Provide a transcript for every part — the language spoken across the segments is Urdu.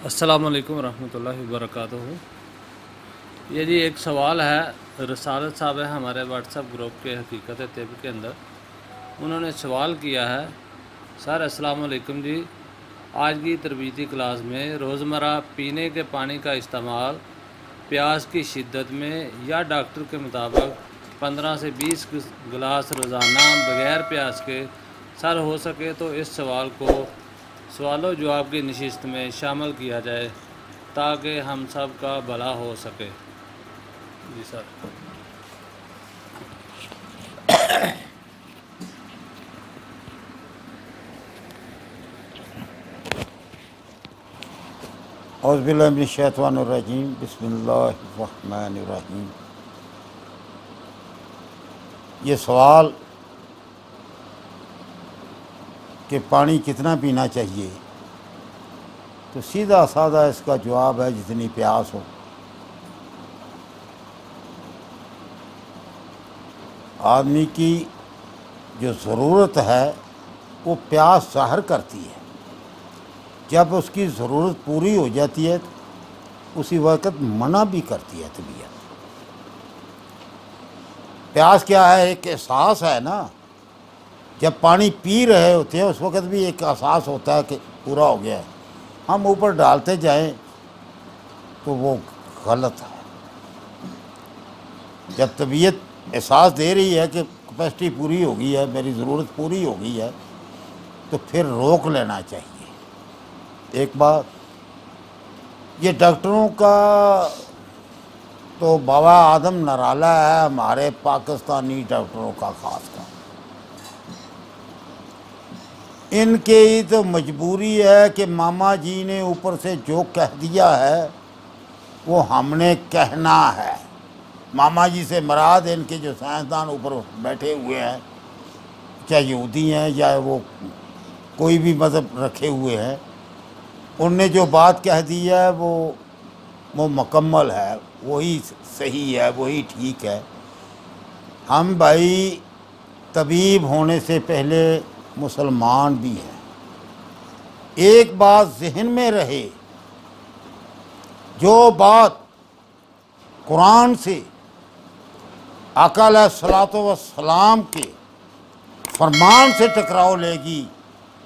السلام علیکم ورحمۃ اللہ وبرکاتہ۔ یہ جی ایک سوال ہے، رسالت صاحب ہے ہمارے واٹس ایپ گروپ کے حقیقت طب کے اندر، انہوں نے سوال کیا ہے، سر السلام علیکم جی، آج کی تربیتی کلاس میں روزمرہ پینے کے پانی کا استعمال پیاس کی شدت میں یا ڈاکٹر کے مطابق 15 سے 20 گلاس روزانہ بغیر پیاس کے سر ہو سکے تو اس سوال کو سوال و جواب کی نشست میں شامل کیا جائے تاکہ ہم سب کا بھلا ہو سکے۔ جی سر۔ اعوذ باللہ من الشیطان الرجیم، بسم اللہ الرحمن الرحیم۔ یہ سوال کہ پانی کتنا پینا چاہیے، تو سیدھا سادہ اس کا جواب ہے جتنی پیاس ہو۔ آدمی کی جو ضرورت ہے وہ پیاس ظاہر کرتی ہے، جب اس کی ضرورت پوری ہو جاتی ہے تو اسی وقت منع بھی کرتی ہے طبیعت۔ پیاس کیا ہے؟ ایک احساس ہے نا، جب پانی پی رہے ہوتے ہیں اس وقت بھی ایک احساس ہوتا ہے کہ پورا ہو گیا ہے، ہم اوپر ڈالتے جائیں تو وہ غلط ہے۔ جب طبیعت احساس دے رہی ہے کہ کیپیسٹی پوری ہو گئی ہے، میری ضرورت پوری ہو گئی ہے، تو پھر روک لینا چاہیے۔ ایک بات یہ ڈاکٹروں کا تو بابا آدم نرالا ہے، ہمارے پاکستانی ڈاکٹروں کا خاص کر، ان کی تو مجبوری ہے کہ ماما جی نے اوپر سے جو کہہ دیا ہے وہ ہم نے کہنا ہے۔ ماما جی سے مراد ان کے جو سائنسدان اوپر بیٹھے ہوئے ہیں، چاہے یہودی ہیں یا وہ کوئی بھی مذہب رکھے ہوئے ہیں، ان نے جو بات کہہ دی ہے وہ مکمل ہے، وہی صحیح ہے، وہی ٹھیک ہے۔ ہم بھائی طبیب ہونے سے پہلے مسلمان بھی ہیں۔ ایک بات ذہن میں رہے، جو بات قرآن سے آقا علیہ الصلوۃ والسلام کے فرمان سے ٹکراؤ لے گی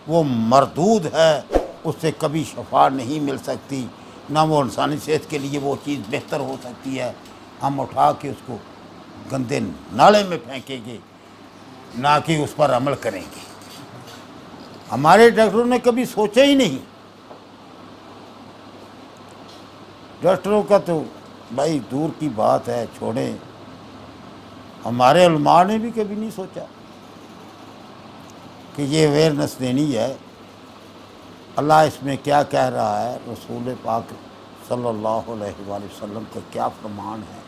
وہ مردود ہے، اس سے کبھی شفا نہیں مل سکتی، نہ وہ انسانی صحت کے لیے وہ چیز بہتر ہو سکتی ہے۔ ہم اٹھا کے اس کو گندے نالے میں پھینکیں گے، نہ کہ اس پر عمل کریں گے۔ ہمارے ڈاکٹروں نے کبھی سوچا ہی نہیں۔ ڈاکٹروں کا تو بھائی دور کی بات ہے، چھوڑیں۔ ہمارے علماء نے بھی کبھی نہیں سوچا کہ یہ اویئرنیس دینی ہے۔ اللہ اس میں کیا کہہ رہا ہے، رسول پاک صلی اللہ علیہ وآلہ وسلم کا کیا فرمان ہے۔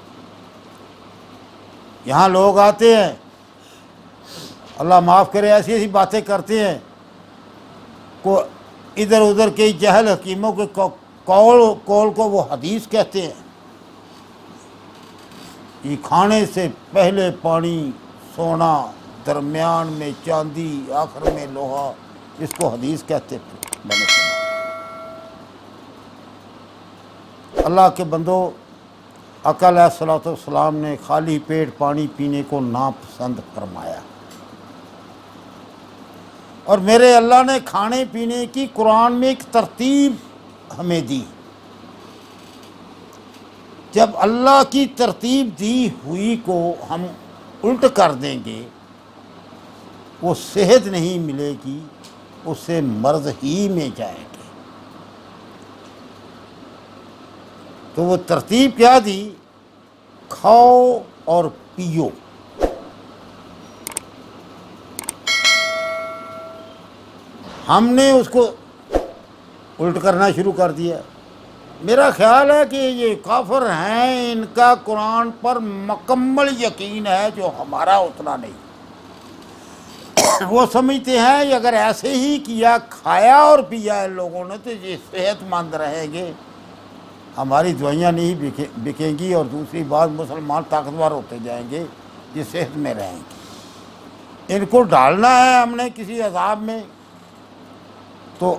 یہاں لوگ آتے ہیں، اللہ معاف کرے، ایسی ایسی باتیں کرتے ہیں، کو ادھر ادھر کے جہل حکیموں کے قول کو وہ حدیث کہتے ہیں۔ یہ کھانے سے پہلے پانی، سونا، درمیان میں چاندی، آخر میں لوہا، اس کو حدیث کہتے تھے۔ میں نے سنا۔ اللہ کے بندو، آقا علیہ الصلوۃ والسلام نے خالی پیٹ پانی پینے کو ناپسند فرمایا، اور میرے اللہ نے کھانے پینے کی قرآن میں ایک ترتیب ہمیں دی۔ جب اللہ کی ترتیب دی ہوئی کو ہم الٹ کر دیں گے، وہ صحت نہیں ملے گی، اس سے مرض ہی میں جائیں گے۔ تو وہ ترتیب کیا دی؟ کھاؤ اور پیو۔ ہم نے اس کو الٹ کرنا شروع کر دیا۔ میرا خیال ہے کہ یہ کافر ہیں، ان کا قرآن پر مکمل یقین ہے، جو ہمارا اتنا نہیں۔ وہ سمجھتے ہیں کہ اگر ایسے ہی کیا، کھایا اور پیا ان لوگوں نے، تو یہ صحت مند رہیں گے، ہماری دوائیاں نہیں بکیں گی، اور دوسری بات مسلمان طاقتور ہوتے جائیں گے، یہ صحت میں رہیں گے۔ ان کو ڈالنا ہے ہم نے کسی عذاب میں، تو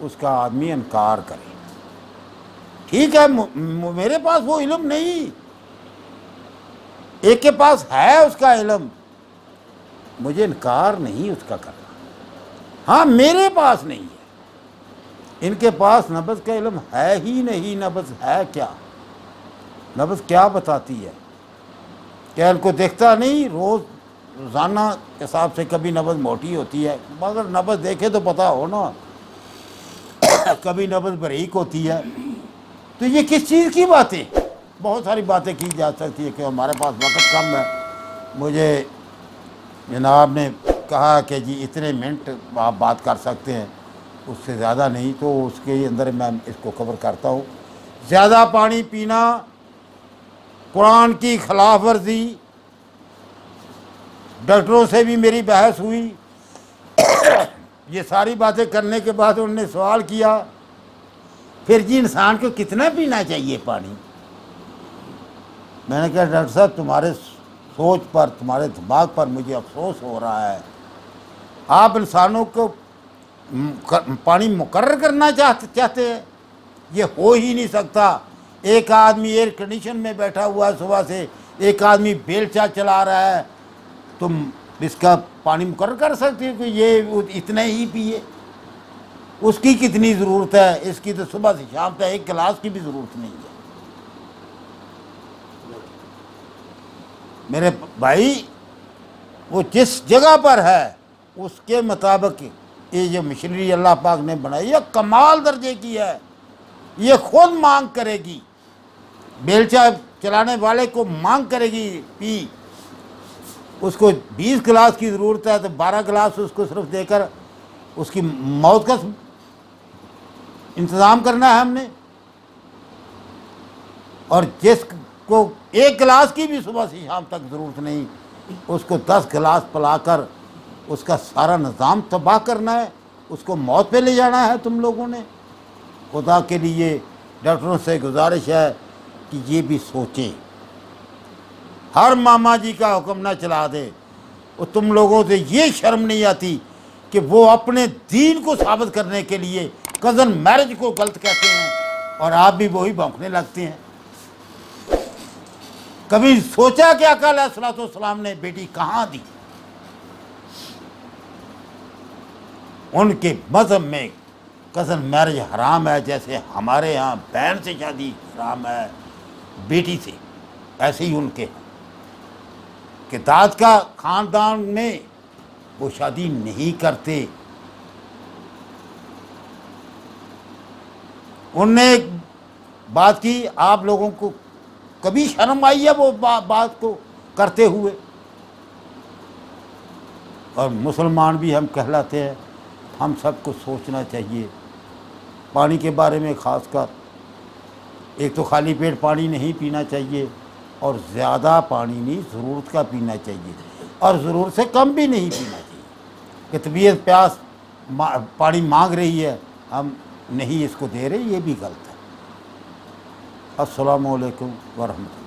اس کا آدمی انکار کرے. ٹھیک ہے میرے پاس وہ علم نہیں، ایک کے پاس ہے اس کا علم، مجھے انکار نہیں اس کا کرنا. ہاں میرے پاس نہیں ہے، ان کے پاس نبض کا علم ہے ہی نہیں. نبض ہے کیا؟ نبض کیا بتاتی ہے؟ کیا ان کو دیکھتا نہیں؟ روزانہ حساب سے کبھی نبض موٹی ہوتی ہے، مگر نبض دیکھے تو پتہ ہو نا، کبھی نبض باریک ہوتی ہے. تو یہ کس چیز کی باتیں؟ بہت ساری باتیں کی جا سکتی ہے کہ ہمارے پاس وقت کم ہے. مجھے جناب نے کہا کہ جی اتنے منٹ آپ بات کر سکتے ہیں، اس سے زیادہ نہیں، تو اس کے اندر میں اس کو کور کرتا ہوں. زیادہ پانی پینا، قرآن کی خلاف ورزی، ڈاکٹروں سے بھی میری بحث ہوئی. یہ ساری باتیں کرنے کے بعد انہوں نے سوال کیا پھر جی انسان کو کتنا پینا چاہیے پانی؟ میں نے کہا ڈاکٹر صاحب تمہارے سوچ پر، تمہارے دماغ پر مجھے افسوس ہو رہا ہے. آپ انسانوں کو پانی مقرر کرنا چاہتے ہیں، یہ ہو ہی نہیں سکتا. ایک آدمی ایئر کنڈیشن میں بیٹھا ہوا ہے صبح سے، ایک آدمی بیلچا چلا رہا ہے، تم اس کا پانی مقرر کر سکتے ہو کہ یہ اتنا ہی پیے؟ اس کی کتنی ضرورت ہے؟ اس کی تو صبح سے شام تک ایک گلاس کی بھی ضرورت نہیں ہے. میرے بھائی وہ جس جگہ پر ہے اس کے مطابق یہ جو مشینری اللہ پاک نے بنائی ہے کمال درجے کی ہے. یہ خود مانگ کرے گی، بیلچا چلانے والے کو مانگ کرے گی پی. اس کو 20 گلاس کی ضرورت ہے تو 12 گلاس اس کو صرف دے کر اس کی موت کا انتظام کرنا ہے ہم نے. اور جس کو 1 گلاس کی بھی صبح سے شام تک ضرورت نہیں، اس کو 10 گلاس پلا کر اس کا سارا نظام تباہ کرنا ہے، اس کو موت پہ لے جانا ہے تم لوگوں نے. خدا کے لیے ڈاکٹروں سے گزارش ہے کہ یہ بھی سوچیں، ہر ماما جی کا حکم نہ چلا دے. اور تم لوگوں سے یہ شرم نہیں آتی کہ وہ اپنے دین کو ثابت کرنے کے لیے کزن میرج کو غلط کہتے ہیں اور آپ بھی وہی بھونکنے لگتے ہیں. کبھی سوچا کہ آقا علیہ الصلوۃ والسلام نے بیٹی کہاں دی؟ ان کے مذہب میں کزن میرج حرام ہے، جیسے ہمارے ہاں بہن سے شادی حرام ہے بیٹی سے، ایسے ہی ان کے کہ داد کا خاندان میں وہ شادی نہیں کرتے. انہوں نے ایک بات کی، آپ لوگوں کو کبھی شرم آئی ہے وہ بات کو کرتے ہوئے؟ اور مسلمان بھی ہم کہلاتے ہیں، ہم سب کو سوچنا چاہیے پانی کے بارے میں. خاص کر ایک تو خالی پیٹ پانی نہیں پینا چاہیے، اور زیادہ پانی نہیں، ضرورت کا پینا چاہیے، اور ضرورت سے کم بھی نہیں پینا چاہیے. کہ طبیعت پیاس پانی مانگ رہی ہے، ہم نہیں اس کو دے رہے، یہ بھی غلط ہے. السلام علیکم ورحمۃ اللہ.